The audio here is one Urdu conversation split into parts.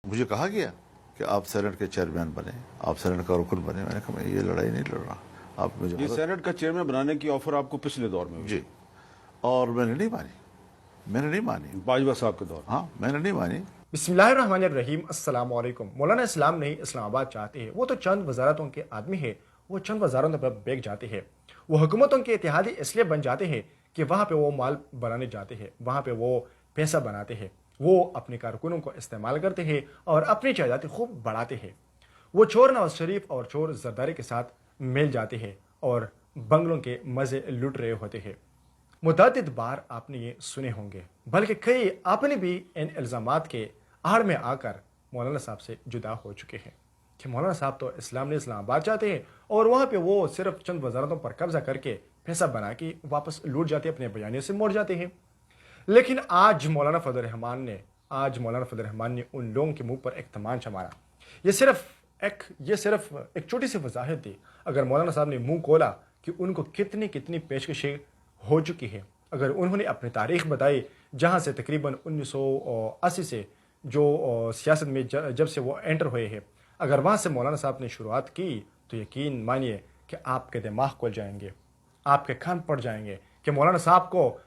مجھے کہا گیا کہ آپ سینٹ کے چیئرمین بنے، آپ سینٹ کا رکن بنے. میں نے کہا میں یہ لڑائی نہیں لڑ رہا، آپ مجھے یہ سینٹ کا چیئرمین بنانے کی آفر آپ کو پچھلے دور میں ہوئی؟ جی. اور میں نے نہیں مانی. باجوہ صاحب کے دور میں؟ ہاں میں نے نہیں مانی. بسم اللہ الرحمن الرحیم. السلام علیکم. مولانا اسلام نہیں اسلام آباد چاہتے ہیں. وہ تو چند وزارتوں کے آدمی ہیں، وہ چند وزارتوں پر بیٹھ جاتے ہیں. وہ حکومتوں کے اتحادی اس لیے بن جاتے ہیں کہ وہاں پہ وہ مال بنانے جاتے ہیں، وہاں پہ وہ پیسہ بناتے ہیں، وہ اپنے کارکنوں کو استعمال کرتے ہیں اور اپنی جائیدادیں خوب بڑھاتے ہیں. وہ چور نواز شریف اور چور زرداری کے ساتھ مل جاتے ہیں اور بنگلوں کے مزے لٹ رہے ہوتے ہیں. متعدد بار آپ نے یہ سنے ہوں گے، بلکہ کئی آپ نے بھی ان الزامات کے آڑ میں آ کر مولانا صاحب سے جدا ہو چکے ہیں کہ مولانا صاحب تو اسلام نے اسلام آباد چاہتے ہیں اور وہاں پہ وہ صرف چند وزارتوں پر قبضہ کر کے پیسہ بنا کے واپس لوٹ جاتے ہیں، اپنے بیانیے سے موڑ جاتے ہیں. لیکن آج مولانا فضل الرحمان نے ان لوگوں کے منہ پر ایک تمانچہ مارا. یہ صرف ایک چھوٹی سی وضاحت تھی. اگر مولانا صاحب نے منہ کھولا کہ ان کو کتنی پیشکشیں ہو چکی ہے، اگر انہوں نے اپنی تاریخ بتائی جہاں سے تقریباً 1980 سے جو سیاست میں جب سے وہ انٹر ہوئے ہیں، اگر وہاں سے مولانا صاحب نے شروعات کی تو یقین مانیے کہ آپ کے دماغ کھل جائیں گے، آپ کے کان پڑ جائیں گے کہ مولانا صاحب کو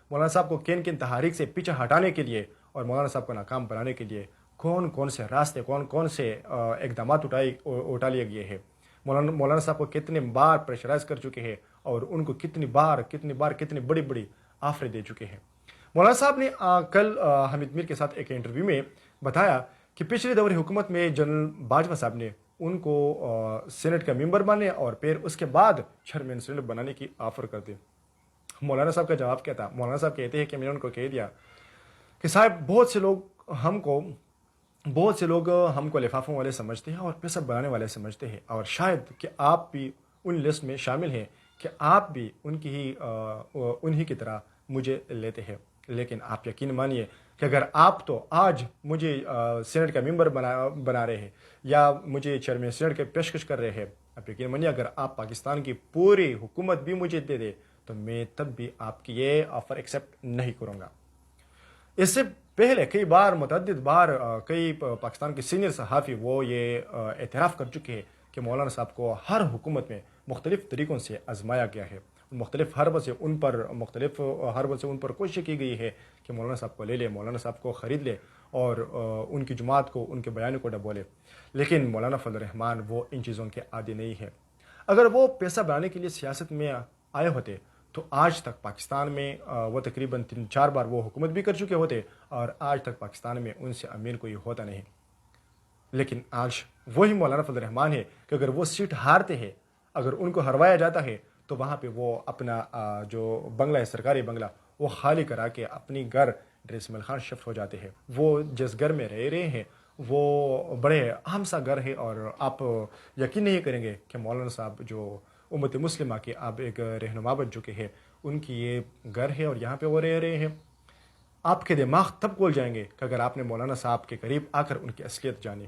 کن تحریک سے پیچھے ہٹانے کے لیے اور مولانا صاحب کو ناکام بنانے کے لیے کون سے راستے کون سے اقدامات اٹھا لیے گئے ہیں. مولانا صاحب کو کتنے بار پریشرائز کر چکے ہیں اور ان کو کتنی بڑی آفریں دے چکے ہیں. مولانا صاحب نے کل حمید میر کے ساتھ ایک انٹرویو میں بتایا کہ پچھلے دور حکومت میں جنرل باجوہ صاحب نے ان کو سینٹ کا ممبر بنانے اور پھر اس کے بعد چیئرمین سینٹ بنانے کی آفر کر دی. مولانا صاحب کا جواب کیا تھا؟ مولانا صاحب کہتے ہیں کہ میں نے ان کو کہہ دیا کہ صاحب بہت سے لوگ ہم کو لفافوں والے سمجھتے ہیں اور پیسہ بنانے والے سمجھتے ہیں، اور شاید کہ آپ بھی ان لسٹ میں شامل ہیں کہ آپ بھی انہی کی طرح مجھے لیتے ہیں. لیکن آپ یقین مانیے کہ اگر آپ تو آج مجھے سینٹ کا ممبر بنا رہے ہیں یا مجھے چیئرمین سینٹ کے پیشکش کر رہے ہیں، آپ یقین مانیے اگر آپ پاکستان کی پوری حکومت بھی مجھے دے دے تو میں تب بھی آپ کی یہ آفر ایکسیپٹ نہیں کروں گا. اس سے پہلے متعدد بار کئی پاکستان کے سینئر صحافی وہ یہ اعتراف کر چکے ہیں کہ مولانا صاحب کو ہر حکومت میں مختلف طریقوں سے آزمایا گیا ہے، مختلف حربوں سے ان پر کوشش کی گئی ہے کہ مولانا صاحب کو لے لے، مولانا صاحب کو خرید لے اور ان کی جماعت کو، ان کے بیان کو ڈبولے. لیکن مولانا فضل الرحمان وہ ان چیزوں کے عادی نہیں ہے. اگر وہ پیسہ بنانے کے لیے سیاست میں آئے ہوتے تو آج تک پاکستان میں وہ تقریباً 3-4 بار وہ حکومت بھی کر چکے ہوتے اور آج تک پاکستان میں ان سے امیر کوئی ہوتا نہیں. لیکن آج وہی مولانا فضل الرحمان ہے کہ اگر وہ سیٹ ہارتے ہیں، اگر ان کو ہروایا جاتا ہے تو وہاں پہ وہ اپنا جو بنگلہ ہے، سرکاری بنگلہ، وہ خالی کرا کے اپنی گھر ڈریس مل خان شفٹ ہو جاتے ہیں. وہ جس گھر میں رہ رہے ہیں وہ بڑے اہم سا گھر ہے، اور آپ یقین نہیں کریں گے کہ مولانا صاحب جو امت مسلمہ کے آپ ایک رہنما بن چکے ہیں، ان کی یہ گھر ہے اور یہاں پہ وہ رہ رہے ہیں. آپ کے دماغ تب کھول جائیں گے کہ اگر آپ نے مولانا صاحب کے قریب آ کر ان کی اصلیت جانی.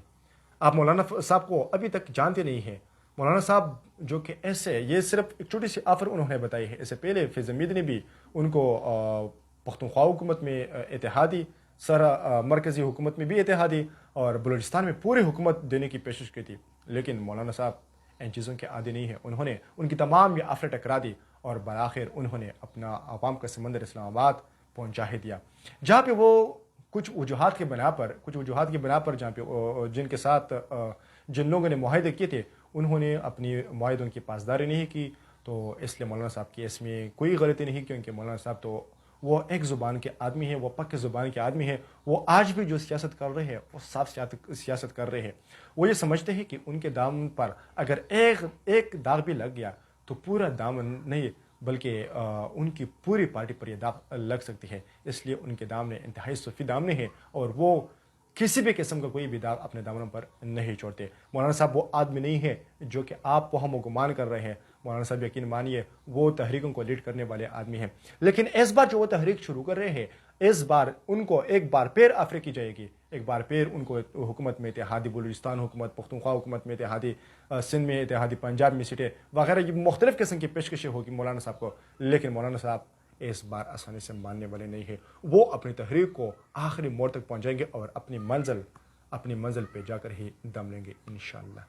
آپ مولانا صاحب کو ابھی تک جانتے نہیں ہیں. مولانا صاحب جو کہ ایسے، یہ صرف ایک چھوٹی سی آفر انہوں نے بتائی ہے. اس سے پہلے فیض حمید نے بھی ان کو پختونخوا حکومت میں اتحادی، مرکزی حکومت میں بھی اتحادی اور بلوچستان میں پوری حکومت دینے کی پیشکش کی تھی. لیکن مولانا صاحب ان چیزوں کے عادی نہیں ہیں. انہوں نے ان کی تمام یہ آفریں ٹکرا دی اور بالآخر انہوں نے اپنا عوام کا سمندر اسلام آباد پہنچا ہی دیا، جہاں پہ وہ کچھ وجوہات کی بنا پر جہاں پہ جن کے ساتھ جن لوگوں نے معاہدے کیے تھے انہوں نے اپنی معاہدوں کی پاسداری نہیں کی. تو اس لیے مولانا صاحب کی اس میں کوئی غلطی نہیں، کیونکہ مولانا صاحب تو وہ ایک زبان کے آدمی ہیں، وہ پکی زبان کے آدمی ہیں. وہ آج بھی جو سیاست کر رہے ہیں وہ صاف سیاست کر رہے ہیں. وہ یہ سمجھتے ہیں کہ ان کے دامن پر اگر ایک داغ بھی لگ گیا تو پورا دامن نہیں بلکہ ان کی پوری پارٹی پر یہ داغ لگ سکتی ہے. اس لیے ان کے دامن انتہائی صوفی دامن ہیں اور وہ کسی بھی قسم کا کوئی بھی داغ اپنے دامنوں پر نہیں چھوڑتے. مولانا صاحب وہ آدمی نہیں ہے جو کہ آپ وہم و گمان کر رہے ہیں. مولانا صاحب یقین مانیے وہ تحریکوں کو لیڈ کرنے والے آدمی ہیں. لیکن اس بار جو وہ تحریک شروع کر رہے ہیں، اس بار ان کو ایک بار پھر آفر کی جائے گی، ایک بار پھر ان کو حکومت میں اتحادی، بلوچستان حکومت، پختونخوا حکومت میں اتحادی، سندھ میں اتحادی، پنجاب میں سیٹیں وغیرہ، یہ مختلف قسم کی پیشکشیں ہوگی مولانا صاحب کو. لیکن مولانا صاحب اس بار آسانی سے ماننے والے نہیں ہیں. وہ اپنی تحریک کو آخری موڑ تک پہنچائیں گے اور اپنی منزل اپنی منزل پہ جا کر ہی دم لیں گے انشاءاللہ۔